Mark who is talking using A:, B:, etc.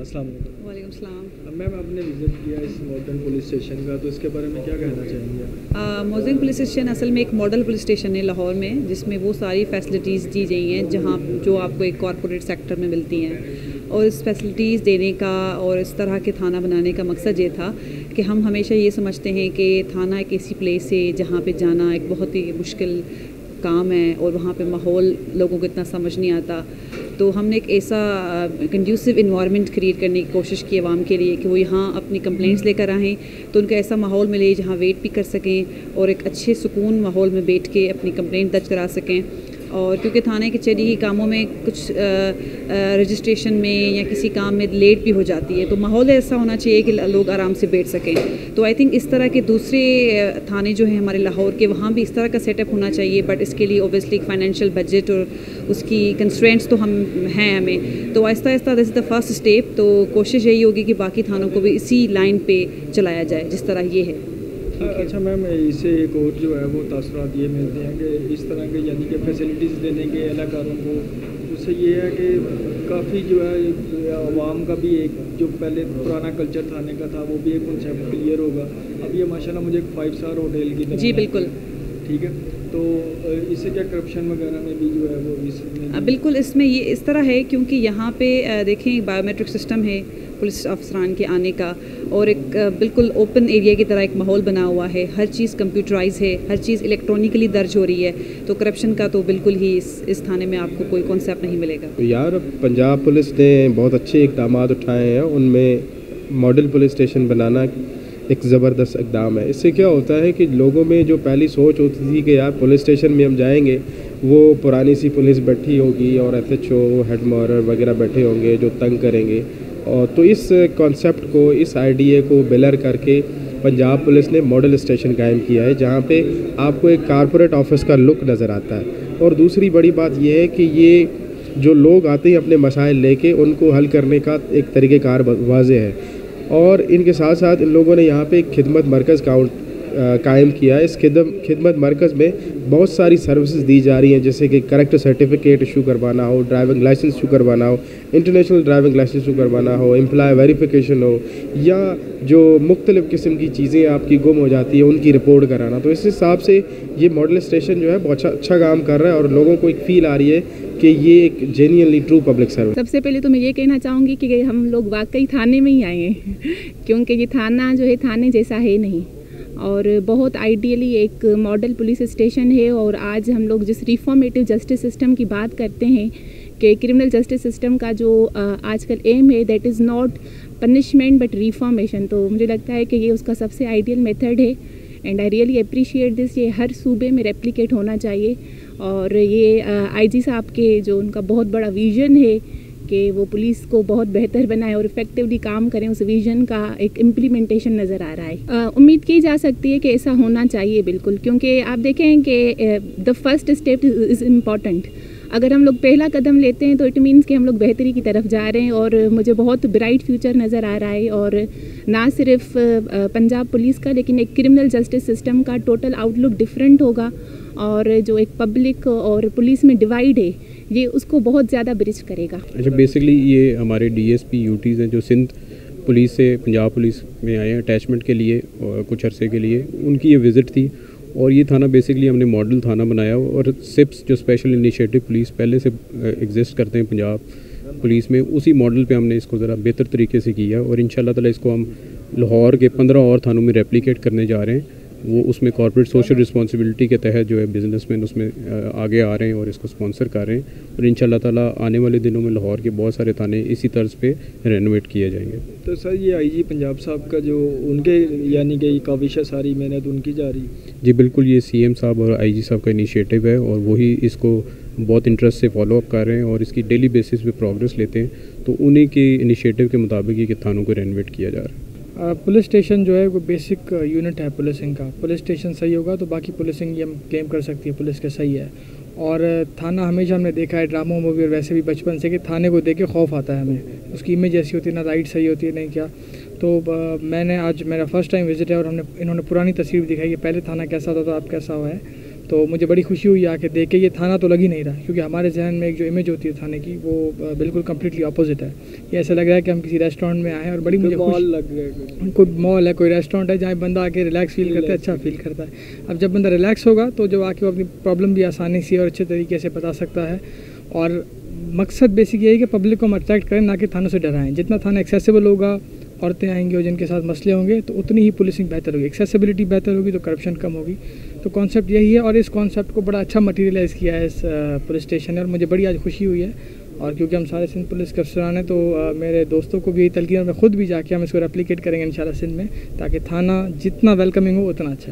A: अस्सलाम वालेकुम।
B: वालेकुम सलाम।
A: मैम आपने विज़िट किया इस मॉडर्न पुलिस स्टेशन का, तो इसके बारे में क्या कहना चाहेंगे आप?
B: मॉडर्न पुलिस स्टेशन असल में एक मॉडल पुलिस स्टेशन है लाहौर में, जिसमें वो सारी फैसिलिटीज़ दी गई हैं जहाँ जो आपको एक कॉरपोरेट सेक्टर में मिलती हैं। और इस फैसिलिटीज़ देने का और इस तरह के थाना बनाने का मकसद ये था कि हम हमेशा ये समझते हैं कि थाना एक ऐसी प्लेस है जहाँ पे जाना एक बहुत ही मुश्किल काम है और वहाँ पे माहौल लोगों को इतना समझ नहीं आता। तो हमने एक ऐसा कंड्यूसिव इन्वायरमेंट क्रिएट करने की कोशिश की आवाम के लिए कि वो यहाँ अपनी कंप्लेंट्स लेकर आएँ, तो उनको ऐसा माहौल मिले जहाँ वेट भी कर सकें और एक अच्छे सुकून माहौल में बैठ के अपनी कंप्लेंट दर्ज करा सकें। और क्योंकि थाने कचहरी के कामों में कुछ रजिस्ट्रेशन में या किसी काम में लेट भी हो जाती है, तो माहौल ऐसा होना चाहिए कि लोग आराम से बैठ सकें। तो आई थिंक इस तरह के दूसरे थाने जो हैं हमारे लाहौर के, वहाँ भी इस तरह का सेटअप होना चाहिए। बट इसके लिए ओबियसली फाइनेंशियल बजट और उसकी कंस्ट्रेंट्स तो हम हैं हमें, तो Aahista Aahista this is the first step. तो कोशिश यही होगी कि बाकी थानों को भी इसी लाइन पे चलाया जाए जिस तरह ये है।
A: अच्छा मैम, इससे एक और जो है वो तासुरात ये मिलते हैं कि इस तरह के यानी कि फैसिलिटीज़ देने के एहलकारों को, उससे ये है कि काफ़ी जो है आवाम का भी एक जो पहले पुराना कल्चर थाने का था वो भी एक कॉन्सेप्ट क्लियर होगा। अब ये माशाल्लाह मुझे एक 5 स्टार होटल की तरह,
B: जी बिल्कुल
A: ठीक है। तो इससे क्या करप्शन वगैरह में भी जो है वो इसमें
B: बिल्कुल इसमें ये इस तरह है क्योंकि यहाँ पे देखें बायोमेट्रिक सिस्टम है पुलिस अफसरान के आने का, और एक बिल्कुल ओपन एरिया की तरह एक माहौल बना हुआ है। हर चीज़ कंप्यूटराइज है, हर चीज़ इलेक्ट्रॉनिकली दर्ज हो रही है, तो करप्शन का तो बिल्कुल ही इस थाने में आपको कोई कॉन्सेप्ट नहीं मिलेगा।
C: तो यार पंजाब पुलिस ने बहुत अच्छे इकदाम उठाए हैं, उनमें मॉडल पुलिस स्टेशन बनाना एक ज़बरदस्त इकदाम है। इससे क्या होता है कि लोगों में जो पहली सोच होती थी कि यार पुलिस स्टेशन में हम जाएंगे वो पुरानी सी पुलिस बैठी होगी और SHO हेड मॉरर वगैरह बैठे होंगे जो तंग करेंगे, और तो इस कॉन्सेप्ट को, इस आइडिया को बिलर करके पंजाब पुलिस ने मॉडल स्टेशन कायम किया है जहाँ पे आपको एक कारपोरेट ऑफिस का लुक नज़र आता है। और दूसरी बड़ी बात यह है कि ये जो लोग आते हैं अपने मसाइल लेके, उनको हल करने का एक तरीक़ेकार वाज़े है। और इनके साथ साथ इन लोगों ने यहाँ पे एक खिदमत मरकज़ कायम किया है। इस खिदमत मरकज़ में बहुत सारी सर्विसेज दी जा रही हैं, जैसे कि करेक्टर सर्टिफिकेट इशू करवाना हो, ड्राइविंग लाइसेंस इशू करवाना हो, इंटरनेशनल ड्राइविंग लाइसेंस इशू करवाना हो, एम्प्लॉय वेरिफिकेशन हो, या जो मुख्तलिफ़ किस्म की चीज़ें आपकी गुम हो जाती है उनकी रिपोर्ट कराना। तो इस हिसाब से ये मॉडल स्टेशन जो है बहुत अच्छा काम कर रहा है और लोगों को एक फ़ील आ रही है कि ये एक जेन्युइनली ट्रू पब्लिक सर्विस।
D: सबसे पहले तो मैं ये कहना चाहूँगी कि हम लोग वाकई थाने में ही आए हैं क्योंकि ये थाना जो है थाने जैसा है नहीं, और बहुत आइडियली एक मॉडल पुलिस स्टेशन है। और आज हम लोग जिस रिफॉर्मेटिव जस्टिस सिस्टम की बात करते हैं कि क्रिमिनल जस्टिस सिस्टम का जो आजकल एम है that is not punishment but reformation, तो मुझे लगता है कि ये उसका सबसे आइडियल मेथड है and I really appreciate this. ये हर सूबे में रेप्लिकेट होना चाहिए। और ये IG साहब के जो उनका बहुत बड़ा विज़न है कि वो पुलिस को बहुत बेहतर बनाए और इफ़ेक्टिवली काम करें, उस विज़न का एक इम्प्लीमेंटेशन नज़र आ रहा है। उम्मीद की जा सकती है कि ऐसा होना चाहिए बिल्कुल, क्योंकि आप देखें कि the first step is important. अगर हम लोग पहला कदम लेते हैं तो इट मीन्स कि हम लोग बेहतरी की तरफ जा रहे हैं, और मुझे बहुत ब्राइट फ्यूचर नज़र आ रहा है। और ना सिर्फ पंजाब पुलिस का, लेकिन एक क्रिमिनल जस्टिस सिस्टम का टोटल आउटलुक डिफरेंट होगा, और जो एक पब्लिक और पुलिस में डिवाइड है ये उसको बहुत ज़्यादा ब्रिज करेगा।
C: अच्छा, बेसिकली ये हमारे DSP UTs हैं जो सिंध पुलिस से पंजाब पुलिस में आए हैं अटैचमेंट के लिए और कुछ अरसे के लिए, उनकी ये विज़िट थी। और ये थाना बेसिकली हमने मॉडल थाना बनाया, और SIPS जो स्पेशल इनिशिएटिव पुलिस पहले से एग्जिस्ट करते हैं पंजाब पुलिस में, उसी मॉडल पे हमने इसको ज़रा बेहतर तरीके से किया। और इंशाल्लाह ताला इसको हम लाहौर के 15 और थानों में रेप्लिकेट करने जा रहे हैं। वो उसमें कॉर्पोरेट सोशल रिस्पॉन्सिबिलिटी के तहत जो है बिजनेसमैन उसमें आगे आ रहे हैं और इसको स्पॉन्सर कर रहे हैं। और इंशाल्लाह ताला आने वाले दिनों में लाहौर के बहुत सारे थाने इसी तर्ज पे रेनोवेट किए जाएंगे।
A: तो सर ये IG पंजाब साहब का जो उनके यानी कि काविश है, सारी मेहनत उनकी जा रही?
C: जी बिल्कुल, ये CM साहब और IG साहब का इनिशिएटिव है और वही इसको बहुत इंटरेस्ट से फॉलो अप कर रहे हैं और इसकी डेली बेसिस पे प्रोग्रेस लेते हैं। तो उन्हीं के इनिशिएटिव के मुताबिक ये थानों को रेनोवेट किया जा रहा है।
E: पुलिस स्टेशन जो है वो बेसिक यूनिट है पुलिसिंग का। पुलिस स्टेशन सही होगा तो बाकी पुलिसिंग ये हम क्लेम कर सकती है पुलिस के सही है। और थाना हमेशा हमने देखा है ड्रामों मूवी और वैसे भी बचपन से कि थाने को देख के खौफ आता है हमें, उसकी इमेज ऐसी होती है ना, लाइट सही होती है नहीं क्या। तो मैंने आज मेरा फर्स्ट टाइम विजिट है और इन्होंने पुरानी तस्वीर दिखाई कि पहले थाना कैसा होता था अब कैसा हुआ है। तो मुझे बड़ी खुशी हुई आके देख के। ये थाना तो लग ही नहीं रहा, क्योंकि हमारे जहन में एक जो इमेज होती है थाने की वो बिल्कुल कम्प्लीटली अपोजिट है। ये ऐसा लग रहा है कि हम किसी रेस्टोरेंट में आए हैं और बड़ी मुझे
A: मॉल लग गया,
E: कोई मॉल है, कोई रेस्टोरेंट है जहाँ बंदा आके रिलैक्स फील करता है, अच्छा फील करता है। अब जब बंदा रिलैक्स होगा तो जब आके वो अपनी प्रॉब्लम भी आसानी से और अच्छे तरीके से बता सकता है। और मकसद बेसिक यही है कि पब्लिक को हम अट्रैक्ट करें, ना कि थानों से डराएं। जितना थाना एक्सेसिबल होगा, औरतें आएंगी और जिनके साथ मसले होंगे, तो उतनी ही पुलिसिंग बेहतर होगी। एक्सेसिबिलिटी बेहतर होगी तो करप्शन कम होगी। तो कॉन्सेप्ट यही है और इस कॉन्सेप्ट को बड़ा अच्छा मटीरियलाइज़ किया है इस पुलिस स्टेशन ने, और मुझे बड़ी आज खुशी हुई है। और क्योंकि हम सारे सिंध पुलिस के अफसरान हैं तो मेरे दोस्तों को भी यही तलकीन, और मैं खुद भी जाके हम इसको रेप्लिकेट करेंगे इंशाल्लाह सिंध में, ताकि थाना जितना वेलकमिंग हो उतना अच्छा है।